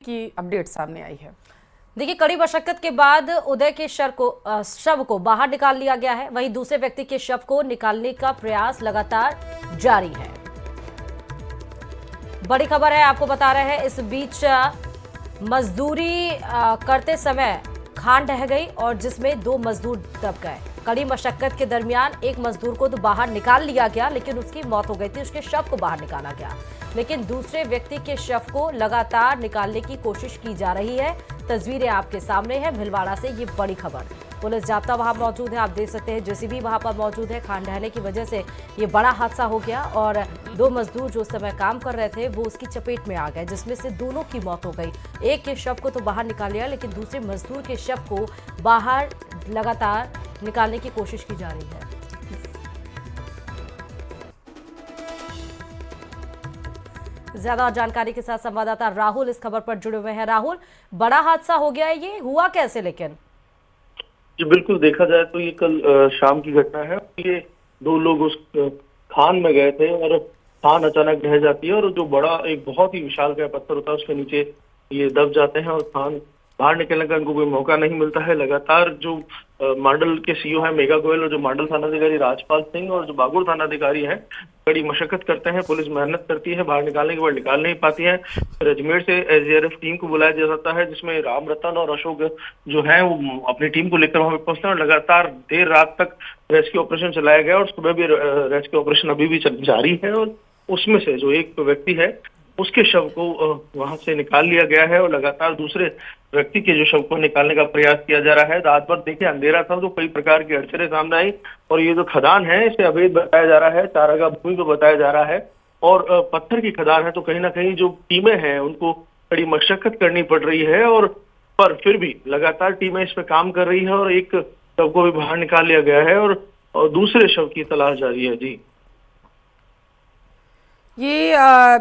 की अपडेट सामने आई है। देखिए, कड़ी मशक्कत के बाद उदय के शव को बाहर निकाल लिया गया है। वहीं दूसरे व्यक्ति के शव को निकालने का प्रयास लगातार जारी है। बड़ी खबर है, आपको बता रहे हैं। इस बीच मजदूरी करते समय खान ढह गई और जिसमें 2 मजदूर दब गए। कड़ी मशक्कत के दरमियान एक मजदूर को तो बाहर निकाल लिया गया, लेकिन उसकी मौत हो गई थी। उसके शव को बाहर निकाला गया, लेकिन दूसरे व्यक्ति के शव को लगातार निकालने की कोशिश की जा रही है। तस्वीरें आपके सामने हैं भीलवाड़ा से। ये बड़ी खबर, पुलिस जाब्ता वहां मौजूद है, आप देख सकते हैं। जेसीबी वहां पर मौजूद है। खान ढहने की वजह से ये बड़ा हादसा हो गया और 2 मजदूर जो उस समय काम कर रहे थे वो उसकी चपेट में आ गए, जिसमें से दोनों की मौत हो गई। एक के शव को तो बाहर निकाल लिया, लेकिन दूसरे मजदूर के शव को बाहर लगातार निकालने की कोशिश की जा रही है। ज्यादा जानकारी के साथ संवाददाता राहुल इस खबर पर जुड़े हुए हैं। राहुल, बड़ा हादसा हो गया है, ये हुआ कैसे? लेकिन जी बिल्कुल, देखा जाए तो ये कल शाम की घटना है। ये 2 लोग उस खान में गए थे और खान अचानक ढह जाती है और जो बड़ा एक बहुत ही विशालकाय पत्थर होता है उसके नीचे ये दब जाते हैं और खान बाहर निकलने का इनको कोई मौका नहीं मिलता है। लगातार जो मांडल के सीईओ है मेघा गोयल और जो मांडल थानाधिकारी राजपाल सिंह और जो बागुड़ थानाधिकारी है कड़ी मशक्कत करते हैं। पुलिस मेहनत करती है, बाहर निकालने के बाद निकाल नहीं पाती है। फिर अजमेर से एसडीआरएफ टीम को बुलाया जाता है, जिसमें राम रतन और अशोक जो है वो अपनी टीम को लेकर वहां पे पहुंचते हैं और लगातार देर रात तक रेस्क्यू ऑपरेशन चलाया गया और सुबह भी रेस्क्यू ऑपरेशन अभी भी जारी है। और उसमें से जो एक व्यक्ति है उसके शव को वहां से निकाल लिया गया है और लगातार दूसरे व्यक्ति के जो शव को निकालने का प्रयास किया जा रहा है। रात भर देखिए अंधेरा था तो कई प्रकार की अड़चने सामने आई और ये जो खदान है इसे अवैध बताया जा रहा है, चारागाह भूमि को बताया जा रहा है और पत्थर की खदान है। तो कहीं ना कहीं जो टीमें हैं उनको बड़ी मशक्कत करनी पड़ रही है और पर फिर भी लगातार टीमें इस पे काम कर रही है और एक शव को भी बाहर निकाल लिया गया है और दूसरे शव की तलाश जारी है। जी, ये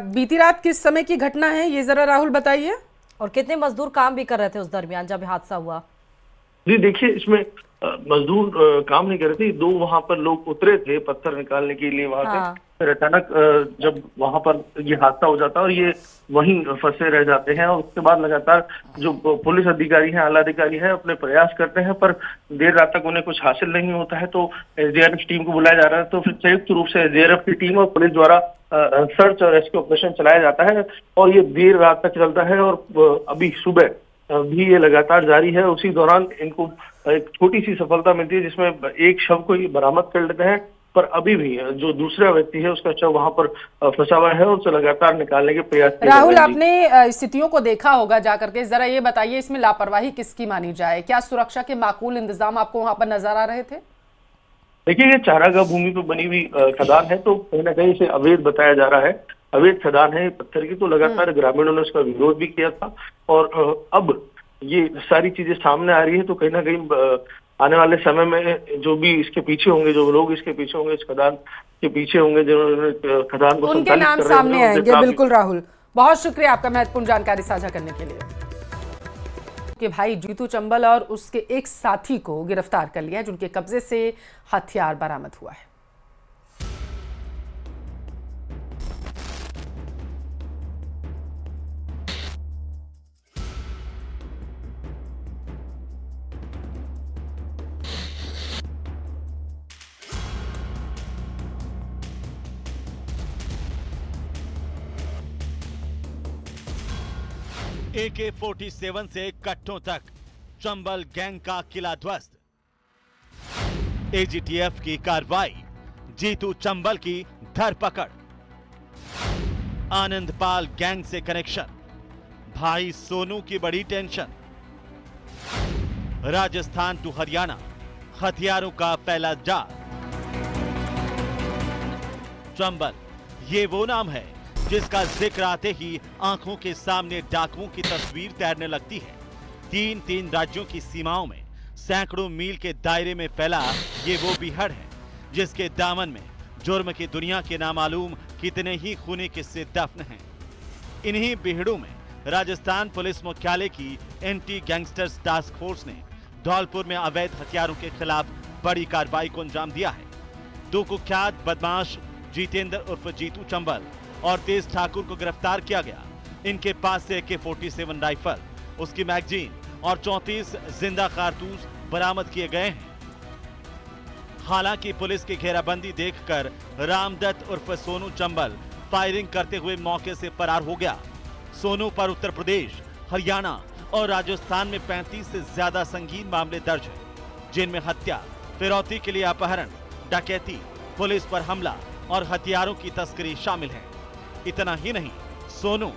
बीती रात किस समय की घटना है, ये जरा राहुल बताइए। और कितने मजदूर काम भी कर रहे थे उस दरमियान जब हादसा हुआ? जी देखिए, इसमें मजदूर काम नहीं कर रहे थे। 2 वहां पर लोग उतरे थे पत्थर निकालने के लिए वहां से। हाँ। फिर अचानक जब वहां पर ये हादसा हो जाता है और ये वहीं फंसे रह जाते हैं और उसके बाद लगातार जो पुलिस अधिकारी हैं, आला अधिकारी हैं, अपने प्रयास करते हैं पर देर रात तक उन्हें कुछ हासिल नहीं होता है। तो एसडीआरएफ टीम को बुलाया जा रहा है। तो फिर संयुक्त रूप से एसडीआरएफ की टीम और पुलिस द्वारा सर्च और रेस्क्यू ऑपरेशन चलाया जाता है और ये देर रात तक चलता है और अभी सुबह भी ये लगातार जारी है। उसी दौरान इनको एक छोटी सी सफलता मिलती है जिसमें एक शव को ये बरामद कर लेते हैं, पर अभी भी जो दूसरा व्यक्ति है उसका शव वहां पर फंसा हुआ है और उसे लगातार निकालने के प्रयास किए जा रहे हैं। राहुल, आपने स्थितियों को देखा होगा जाकर के, जरा ये बताइए इसमें लापरवाही किसकी मानी जाए? क्या सुरक्षा के माकूल इंतजाम आपको वहां पर नजर आ रहे थे? देखिए, ये चारागाह भूमि पर बनी हुई खदान है तो कहीं ना कहीं इसे अवैध बताया जा रहा है। अवैध खदान है पत्थर की, तो लगातार ग्रामीणों ने उसका विरोध भी किया था और अब ये सारी चीजें सामने आ रही है। तो कहीं ना कहीं आने वाले समय में जो भी इसके पीछे होंगे, जो लोग इसके पीछे होंगे, इस खदान के पीछे होंगे, जिन्होंने खदान को उनके नाम सामने आएंगे। बिल्कुल राहुल, बहुत शुक्रिया आपका महत्वपूर्ण जानकारी साझा करने के लिए। कि भाई जीतू चंबल और उसके एक साथी को गिरफ्तार कर लिया, जिनके कब्जे से हथियार बरामद हुआ है। AK-47 से कट्टों तक चंबल गैंग का किला ध्वस्त। एजीटीएफ की कार्रवाई, जीतू चंबल की धरपकड़। आनंदपाल गैंग से कनेक्शन, भाई सोनू की बड़ी टेंशन। राजस्थान टू हरियाणा, हथियारों का फैला जाल। चंबल, ये वो नाम है जिसका जिक्र आते ही आंखों के सामने डाकुओं की तस्वीर तैरने लगती है। 3 राज्यों की सीमाओं में सैकड़ों मील के दायरे में फैला ये वो बीहड़ है जिसके दामन में जुर्म की दुनिया के नामालूम कितने ही खूनी किस्से दफन हैं। इन्हीं बीहड़ों में राजस्थान पुलिस मुख्यालय की एंटी गैंगस्टर्स टास्क फोर्स ने धौलपुर में अवैध हथियारों के खिलाफ बड़ी कार्रवाई को अंजाम दिया है। 2 कुख्यात बदमाश जितेंद्र उर्फ जीतू चंबल और तेज ठाकुर को गिरफ्तार किया गया। इनके पास से AK-47 राइफल, उसकी मैगजीन और 34 जिंदा कारतूस बरामद किए गए हैं। हालांकि पुलिस की घेराबंदी देखकर रामदत्त उर्फ सोनू चंबल फायरिंग करते हुए मौके से फरार हो गया। सोनू पर उत्तर प्रदेश, हरियाणा और राजस्थान में 35 से ज्यादा संगीन मामले दर्ज हैं, जिनमें हत्या, फिरौती के लिए अपहरण, डकैती, पुलिस पर हमला और हथियारों की तस्करी शामिल है। इतना ही नहीं, सोनू,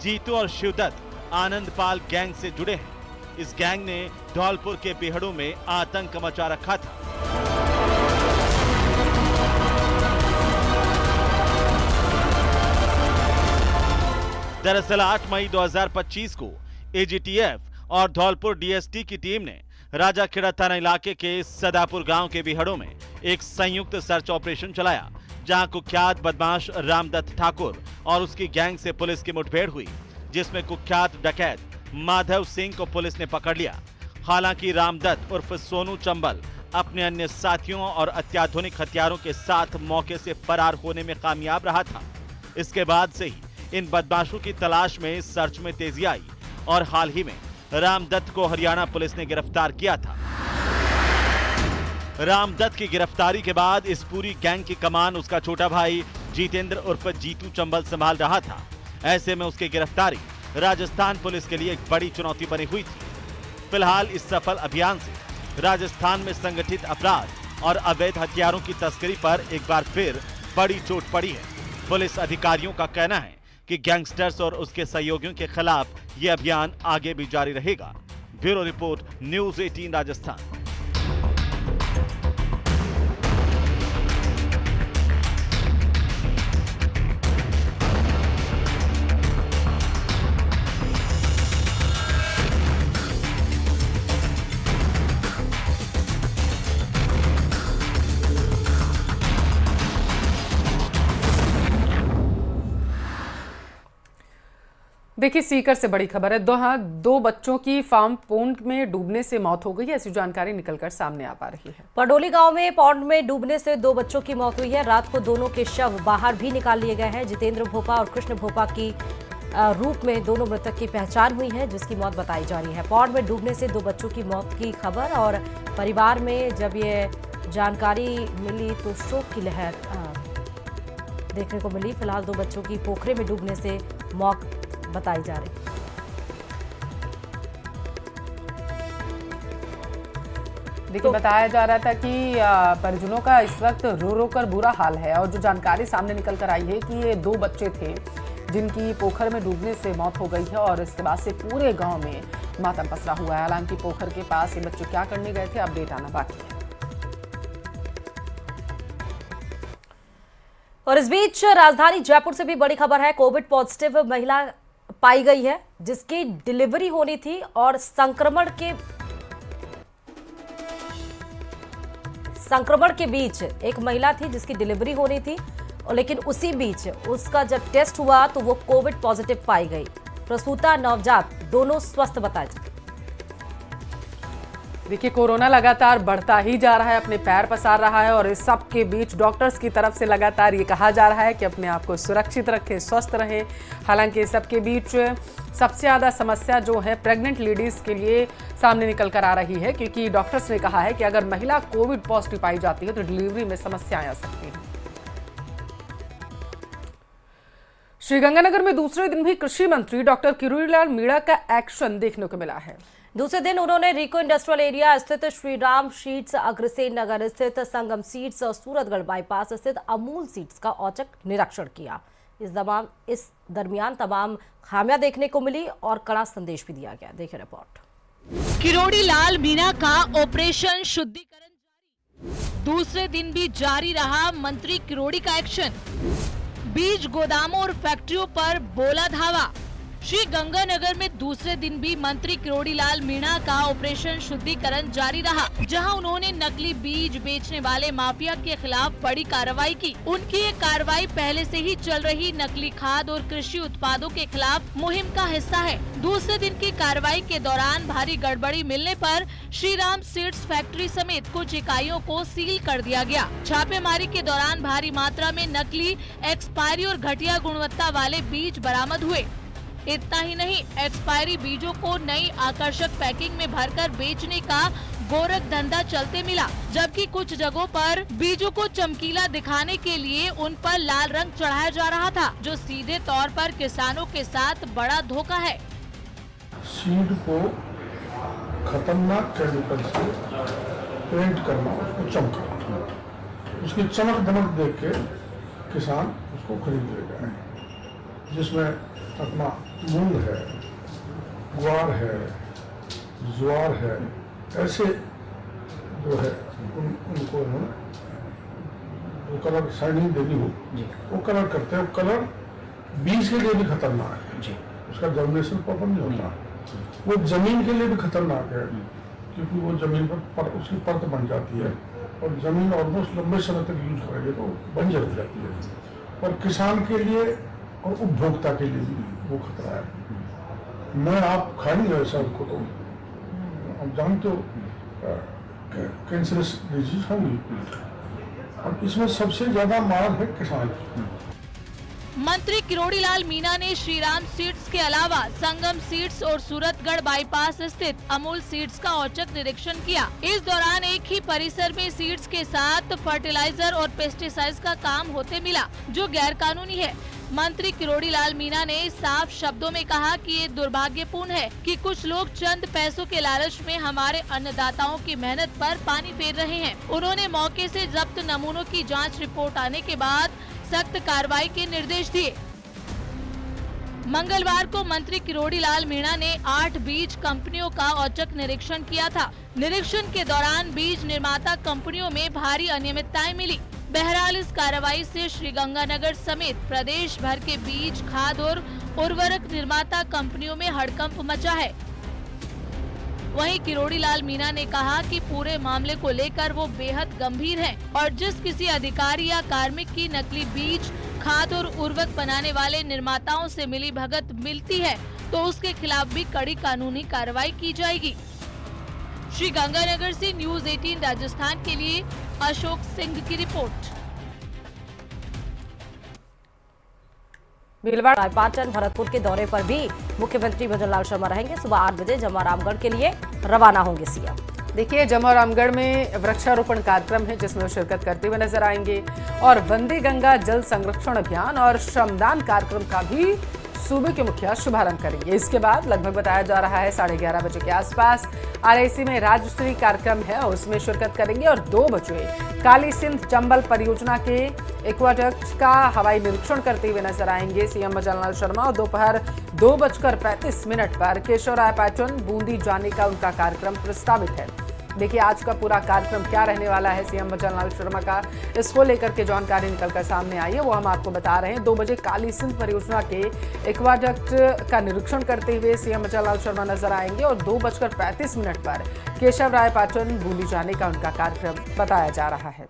जीतू और शिवदत्त आनंदपाल गैंग से जुड़े हैं। इस गैंग ने धौलपुर के बेहड़ों में आतंक मचा रखा था। दरअसल 8 मई 2025 को AGTF और धौलपुर DST की टीम ने राजाखेड़ा थाना इलाके के सदापुर गांव के बिहड़ों में एक संयुक्त सर्च ऑपरेशन चलाया, जहां कुख्यात बदमाश रामदत्त ठाकुर और उसकी गैंग से पुलिस की मुठभेड़ हुई, जिसमें कुख्यात डकैत माधव सिंह को पुलिस ने पकड़ लिया। हालांकि रामदत्त उर्फ सोनू चंबल अपने अन्य साथियों और अत्याधुनिक हथियारों के साथ मौके से फरार होने में कामयाब रहा था। इसके बाद से ही इन बदमाशों की तलाश में सर्च में तेजी आई और हाल ही में रामदत्त को हरियाणा पुलिस ने गिरफ्तार किया था। रामदत्त की गिरफ्तारी के बाद इस पूरी गैंग की कमान उसका छोटा भाई जितेंद्र उर्फ जीतू चंबल संभाल रहा था। ऐसे में उसकी गिरफ्तारी राजस्थान पुलिस के लिए एक बड़ी चुनौती बनी हुई थी। फिलहाल इस सफल अभियान से राजस्थान में संगठित अपराध और अवैध हथियारों की तस्करी पर एक बार फिर बड़ी चोट पड़ी है। पुलिस अधिकारियों का कहना है कि गैंगस्टर्स और उसके सहयोगियों के खिलाफ यह अभियान आगे भी जारी रहेगा। Bureau report, news 18 Rajasthan. देखिए, सीकर से बड़ी खबर है। दो बच्चों की फार्म पोंड में डूबने से मौत हो गई है, ऐसी जानकारी निकलकर सामने आ पा रही है। पडोली गांव में पौंड में डूबने से 2 बच्चों की मौत हुई है। रात को दोनों के शव बाहर भी निकाल लिए गए हैं। जितेंद्र भोपा और कृष्ण भोपा की रूप में दोनों मृतक की पहचान हुई है, जिसकी मौत बताई जा रही है। पौंड में डूबने से 2 बच्चों की मौत की खबर, और परिवार में जब ये जानकारी मिली तो शोक की लहर देखने को मिली। फिलहाल 2 बच्चों की पोखरे में डूबने से मौत बताई जा रही। देखिए, बताया जा रहा था कि परिजनों का इस वक्त रो रो कर बुरा हाल है, और जो जानकारी सामने निकल कर आई है कि ये 2 बच्चे थे जिनकी पोखर में डूबने से मौत हो गई है, और इसके बाद से पूरे गांव में मातम पसरा हुआ है। हालांकि पोखर के पास ये बच्चे क्या करने गए थे, अपडेट आना बाकी है। और इस बीच राजधानी जयपुर से भी बड़ी खबर है। कोविड पॉजिटिव महिला पाई गई है, जिसकी डिलीवरी होनी थी, और संक्रमण के बीच एक महिला थी जिसकी डिलीवरी होनी थी, और लेकिन उसी बीच उसका जब टेस्ट हुआ तो वो कोविड पॉजिटिव पाई गई। प्रसूता, नवजात दोनों स्वस्थ बताए जाते। देखिए, कोरोना लगातार बढ़ता ही जा रहा है, अपने पैर पसार रहा है, और इस सब के बीच डॉक्टर्स की तरफ से लगातार ये कहा जा रहा है कि अपने आप को सुरक्षित रखें, स्वस्थ रहें। हालांकि इस सब के बीच सबसे ज़्यादा समस्या जो है प्रेग्नेंट लेडीज़ के लिए सामने निकल कर आ रही है, क्योंकि डॉक्टर्स ने कहा है कि अगर महिला कोविड पॉजिटिव पाई जाती है तो डिलीवरी में समस्याएं आ सकती हैं। श्रीगंगानगर में दूसरे दिन भी कृषि मंत्री डॉक्टर किरोड़ीलाल मीणा का एक्शन देखने को मिला है। दूसरे दिन उन्होंने रिको इंडस्ट्रियल एरिया स्थित श्रीराम सीड्स, अग्रसेन नगर स्थित संगम सीड्स और सूरतगढ़ बाईपास स्थित अमूल सीड्स का औचक निरीक्षण किया। इस दरमियान तमाम खामियां देखने को मिली और कड़ा संदेश भी दिया गया। देखिए रिपोर्ट। किरोड़ीलाल मीणा का ऑपरेशन शुद्धिकरण जारी। दूसरे दिन भी जारी रहा मंत्री किरोड़ी का एक्शन। बीज गोदामों और फैक्ट्रियों पर बोला धावा। श्री गंगानगर में दूसरे दिन भी मंत्री किरोड़ीलाल मीणा का ऑपरेशन शुद्धिकरण जारी रहा, जहां उन्होंने नकली बीज बेचने वाले माफिया के खिलाफ बड़ी कार्रवाई की। उनकी ये कार्रवाई पहले से ही चल रही नकली खाद और कृषि उत्पादों के खिलाफ मुहिम का हिस्सा है। दूसरे दिन की कार्रवाई के दौरान भारी गड़बड़ी मिलने पर श्रीराम सीड्स फैक्ट्री समेत कुछ इकाइयों को सील कर दिया गया। छापेमारी के दौरान भारी मात्रा में नकली, एक्सपायरी और घटिया गुणवत्ता वाले बीज बरामद हुए। इतना ही नहीं, एक्सपायरी बीजों को नई आकर्षक पैकिंग में भरकर बेचने का गोरख धंधा चलते मिला, जबकि कुछ जगहों पर बीजों को चमकीला दिखाने के लिए उन पर लाल रंग चढ़ाया जा रहा था, जो सीधे तौर पर किसानों के साथ बड़ा धोखा है। सीड को खतरनाक केमिकल से पेंट करना, उसको चमकाना, उसकी चमक दमक देख के किसान उसको खरीद लेगा, जिसमें अपना मूंग है, ग्वार है, ज्वार है, ऐसे जो है उनको जो कलर शाइनिंग देनी हो वो कलर करते हैं। कलर बीज के लिए भी खतरनाक है, उसका जर्मिनेशन प्रॉपर नहीं होता। वो जमीन के लिए भी खतरनाक है, क्योंकि वो जमीन पर उसकी परत बन जाती है और जमीन ऑलमोस्ट लंबे समय तक यूज करेंगे तो बंजर हो जाती है। और किसान के लिए और उपभोक्ता के लिए भी वो खतरा है। मैं आप खाएंगे ऐसा उनको तो आप जानते हो कैंसरस डिजीज होंगी, और इसमें सबसे ज्यादा मार है किसान। मंत्री किरोड़ी लाल मीणा ने श्रीराम सीड्स के अलावा संगम सीड्स और सूरतगढ़ बाईपास स्थित अमूल सीड्स का औचक निरीक्षण किया। इस दौरान एक ही परिसर में सीड्स के साथ फर्टिलाइजर और पेस्टिसाइड्स का काम होते मिला, जो गैर कानूनी है। मंत्री किरोड़ी लाल मीणा ने साफ शब्दों में कहा कि ये दुर्भाग्यपूर्ण है कि कुछ लोग चंद पैसों के लालच में हमारे अन्नदाताओं की मेहनत पर पानी फेर रहे हैं। उन्होंने मौके से जब्त नमूनों की जांच रिपोर्ट आने के बाद सख्त कार्रवाई के निर्देश दिए। मंगलवार को मंत्री किरोड़ी लाल मीणा ने 8 बीज कंपनियों का औचक निरीक्षण किया था। निरीक्षण के दौरान बीज निर्माता कंपनियों में भारी अनियमितताएं मिली। बहरहाल इस कार्रवाई से श्रीगंगानगर समेत प्रदेश भर के बीज, खाद और उर्वरक निर्माता कंपनियों में हड़कंप मचा है। वहीं किरोड़ी लाल मीणा ने कहा कि पूरे मामले को लेकर वो बेहद गंभीर हैं और जिस किसी अधिकारी या कार्मिक की नकली बीज, खाद और उर्वरक बनाने वाले निर्माताओं से मिली भगत मिलती है तो उसके खिलाफ भी कड़ी कानूनी कार्रवाई की जाएगी। श्री गंगानगर से न्यूज़ 18 राजस्थान के लिए अशोक सिंह की रिपोर्ट। भीलवाड़ा, पाटन, भरतपुर के दौरे पर भी मुख्यमंत्री भजनलाल शर्मा रहेंगे। सुबह 8 बजे जमारामगढ़ के लिए रवाना होंगे सीएम। देखिए, जमारामगढ़ में वृक्षारोपण कार्यक्रम है जिसमें वो शिरकत करते हुए नजर आएंगे और वंदे गंगा जल संरक्षण अभियान और श्रमदान कार्यक्रम का भी सूबे के मुखिया शुभारंभ करेंगे। इसके बाद लगभग बताया जा रहा है 11:30 बजे के आसपास आरआईसी में राज्य स्तरीय कार्यक्रम है, उसमें शिरकत करेंगे और 2 बजे काली सिंध चंबल परियोजना के एक्वाडक्ट का हवाई निरीक्षण करते हुए नजर आएंगे सीएम भजनलाल शर्मा। और दोपहर 2:35 पर केशवरायपाटन बूंदी जाने का उनका कार्यक्रम प्रस्तावित है। देखिए, आज का पूरा कार्यक्रम क्या रहने वाला है सीएम भजनलाल शर्मा का, इसको लेकर के जानकारी निकलकर सामने आई है, वो हम आपको बता रहे हैं। 2 बजे काली सिंध परियोजना के एक्वाडक्ट का निरीक्षण करते हुए सीएम भजनलाल शर्मा नजर आएंगे और 2:35 पर केशवरायपाटन बूंदी जाने का उनका कार्यक्रम बताया जा रहा है।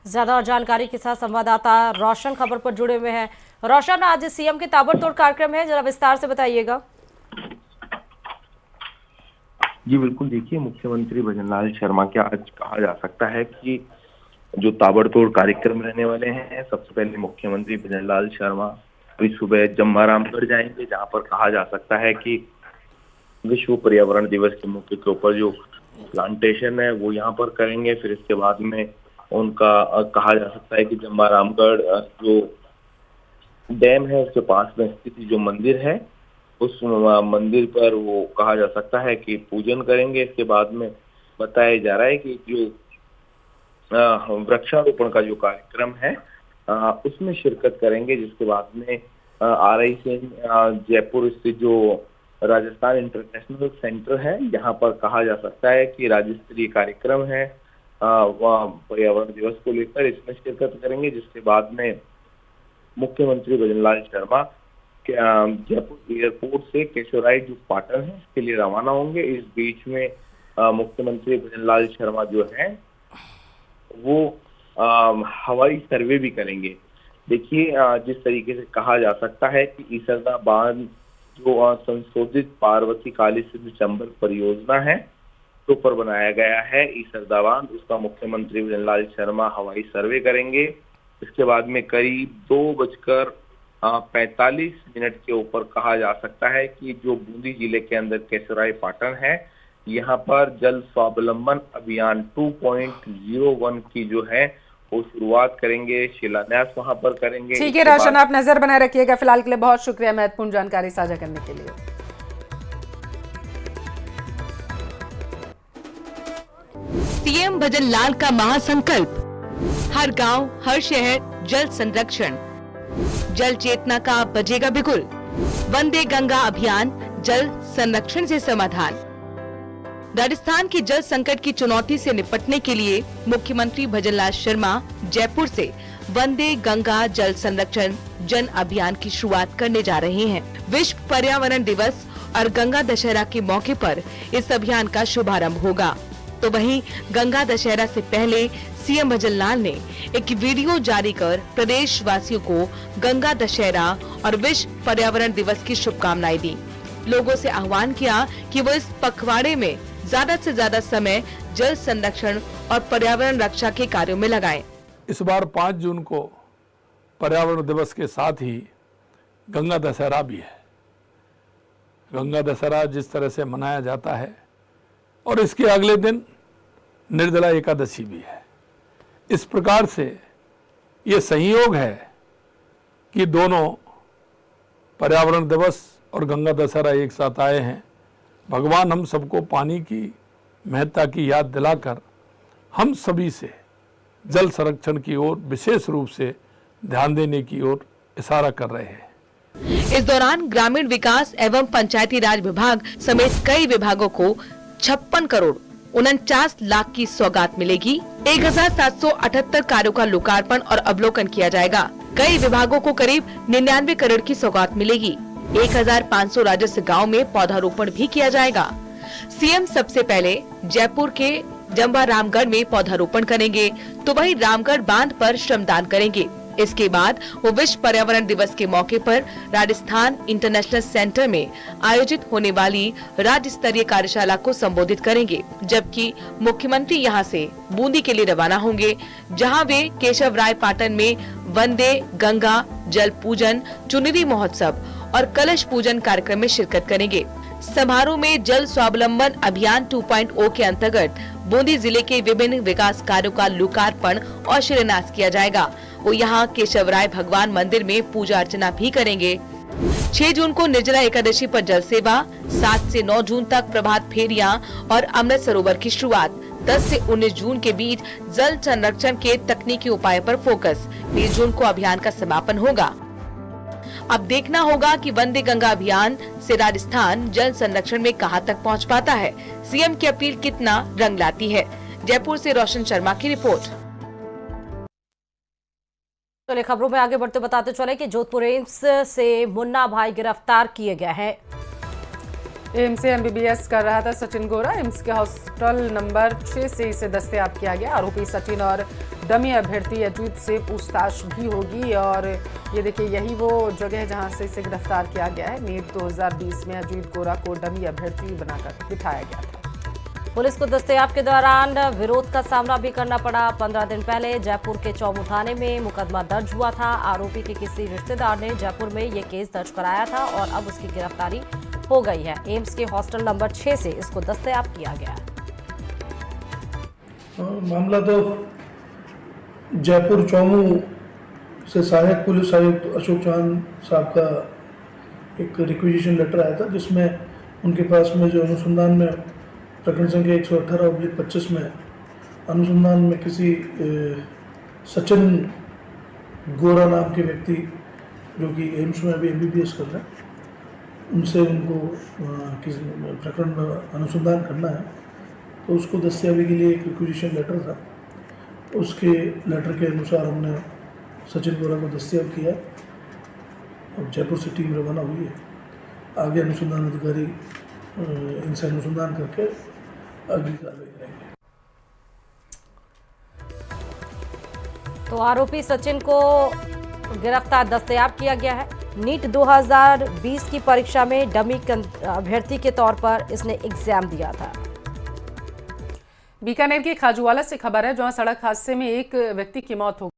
ज्यादा जानकारी के साथ संवाददाता रोशन खबर पर जुड़े हुए हैं। रोशन, आज सीएम के ताबड़तोड़ कार्यक्रम है, जरा विस्तार से बताइएगा। जी बिल्कुल, देखिए, मुख्यमंत्री भजनलाल शर्मा के आज कहा जा सकता है कि जो ताबड़तोड़ कार्यक्रम रहने वाले हैं। सबसे पहले मुख्यमंत्री भजनलाल शर्मा अभी सुबह जमारामगढ़ जाएंगे, जहां पर कहा जा सकता है कि विश्व पर्यावरण दिवस के मौके के ऊपर जो प्लांटेशन है वो यहाँ पर करेंगे। फिर इसके बाद में उनका कहा जा सकता है कि जमारामगढ़ जो डैम है उसके पास में स्थित जो मंदिर है उस मंदिर पर वो कहा जा सकता है कि पूजन करेंगे। इसके बाद में बताया जा रहा है कि जो वृक्षारोपण का जो कार्यक्रम है उसमें शिरकत करेंगे, जिसके बाद में आरआईसी जयपुर स्थित जो राजस्थान इंटरनेशनल सेंटर है यहाँ पर कहा जा सकता है कि राज्य स्तरीय कार्यक्रम है पर्यावरण दिवस को लेकर, इसमें शिरकत करेंगे। जिसके बाद में मुख्यमंत्री भजनलाल शर्मा जयपुर एयरपोर्ट से केशवराय जो पाटन है इसके लिए रवाना होंगे। इस बीच में मुख्यमंत्री भजनलाल शर्मा जो है वो हवाई सर्वे भी करेंगे। देखिए, जिस तरीके से कहा जा सकता है कि ईसरदा बांध जो संशोधित पार्वती काली सिंध चंबल परियोजना है तो पर बनाया गया है ईसरदा बांध, उसका मुख्यमंत्री भजनलाल शर्मा हवाई सर्वे करेंगे। इसके बाद में करीब 2:50 45 मिनट के ऊपर कहा जा सकता है कि जो बूंदी जिले के अंदर केसराई पाटन है, यहाँ पर जल स्वावलंबन अभियान 2.01 की जो है वो शुरुआत करेंगे, शिलान्यास वहां पर करेंगे। ठीक है रोशन, आप नजर बनाए रखिएगा। फिलहाल के लिए बहुत शुक्रिया महत्वपूर्ण जानकारी साझा करने के लिए। सीएम भजन लाल का महासंकल्प, हर गांव, हर शहर जल संरक्षण, जल चेतना का बजेगा बिगुल, वंदे गंगा अभियान, जल संरक्षण से समाधान। राजस्थान की जल संकट की चुनौती से निपटने के लिए मुख्यमंत्री भजनलाल शर्मा जयपुर से वंदे गंगा जल संरक्षण जन अभियान की शुरुआत करने जा रहे हैं। विश्व पर्यावरण दिवस और गंगा दशहरा के मौके पर इस अभियान का शुभारंभ होगा। तो वहीं गंगा दशहरा से पहले सीएम भजनलाल ने एक वीडियो जारी कर प्रदेश वासियों को गंगा दशहरा और विश्व पर्यावरण दिवस की शुभकामनाएं दी। लोगों से आह्वान किया कि वो इस पखवाड़े में ज्यादा से ज्यादा समय जल संरक्षण और पर्यावरण रक्षा के कार्यों में लगाएं। इस बार 5 जून को पर्यावरण दिवस के साथ ही गंगा दशहरा भी है। गंगा दशहरा जिस तरह से मनाया जाता है और इसके अगले दिन निर्जला एकादशी भी है, इस प्रकार से ये संयोग है कि दोनों पर्यावरण दिवस और गंगा दशहरा एक साथ आए हैं। भगवान हम सबको पानी की महत्ता की याद दिलाकर हम सभी से जल संरक्षण की ओर विशेष रूप से ध्यान देने की ओर इशारा कर रहे हैं। इस दौरान ग्रामीण विकास एवं पंचायती राज विभाग समेत कई विभागों को 56 करोड़ 49 लाख की सौगात मिलेगी। 1778 कार्यों का लोकार्पण और अवलोकन किया जाएगा। कई विभागों को करीब 99 करोड़ की सौगात मिलेगी। 1500 राजस्व गांव में पौधारोपण भी किया जाएगा। सीएम सबसे पहले जयपुर के जंबा रामगढ़ में पौधारोपण करेंगे, तो वहीं रामगढ़ बांध पर श्रमदान करेंगे। इसके बाद वो विश्व पर्यावरण दिवस के मौके पर राजस्थान इंटरनेशनल सेंटर में आयोजित होने वाली राज्य स्तरीय कार्यशाला को संबोधित करेंगे, जबकि मुख्यमंत्री यहां से बूंदी के लिए रवाना होंगे, जहां वे केशव राय पाटन में वंदे गंगा जल पूजन, चुनरी महोत्सव और कलश पूजन कार्यक्रम में शिरकत करेंगे। समारोह में जल स्वावलंबन अभियान 2.0 के अंतर्गत बूंदी जिले के विभिन्न विकास कार्यों का लोकार्पण और शिलान्यास किया जाएगा। वो यहाँ केशवराय भगवान मंदिर में पूजा अर्चना भी करेंगे। 6 जून को निर्जला एकादशी पर जल सेवा, 7 से 9 जून तक प्रभात फेरियां और अमृत सरोवर की शुरुआत, 10 से 19 जून के बीच जल संरक्षण के तकनीकी उपाय पर फोकस, 20 जून को अभियान का समापन होगा। अब देखना होगा कि वंदे गंगा अभियान से राजस्थान जल संरक्षण में कहां तक पहुंच पाता है। सीएम की अपील कितना रंग लाती है। जयपुर से रोशन शर्मा की रिपोर्ट। चलिए खबरों में आगे बढ़ते बताते चले कि जोधपुर एम्स से मुन्ना भाई गिरफ्तार किए गए हैं। एम्स से एमबीबीएस कर रहा था सचिन गोरा। एम्स के हॉस्टल नंबर 6 से इसे दस्तयाब किया गया। आरोपी सचिन और डमी अभ्यर्थी अजीत से पूछताछ भी होगी और ये देखिए यही वो जगह है जहां से इसे गिरफ्तार किया गया है। नीट 2020 में अजीत गोरा को डमी अभ्यर्थी बनाकर बिठाया गया था। पुलिस को दस्तयाब के दौरान विरोध का सामना भी करना पड़ा। 15 दिन पहले जयपुर के चौमू थाने में मुकदमा दर्ज हुआ था। आरोपी के किसी रिश्तेदार ने जयपुर में ये केस दर्ज कराया था और अब उसकी गिरफ्तारी हो गई है। एम्स के हॉस्टल नंबर 6 से इसको दस्तयाब किया गया। मामला तो जयपुर चौमू से सहायक पुलिस आयुक्त अशोक चौहान साहब का एक रिक्विजिशन लेटर आया था, जिसमें उनके पास में जो अनुसंधान में प्रकरण संख्या 118/25 में अनुसंधान में किसी सचिन गोरा नाम के व्यक्ति जो कि एम्स में अभी एमबीबीएस कर रहे हैं, उनसे उनको किसी प्रकरण में अनुसंधान करना है, तो उसको दस्तयाबी के लिए एक रिक्विजिशन लेटर था। उसके लेटर के अनुसार हमने सचिन गोरा को दस्तयाब किया और जयपुर से टीम रवाना हुई है। आगे अनुसंधान अधिकारी इनसे अनुसंधान करके अगली कार्रवाई करेंगे। तो आरोपी सचिन को गिरफ्तार दस्तयाब किया गया है। नीट 2020 की परीक्षा में डमी अभ्यर्थी के तौर पर इसने एग्जाम दिया था। बीकानेर के खाजूवाला से खबर है, जहां सड़क हादसे में एक व्यक्ति की मौत हो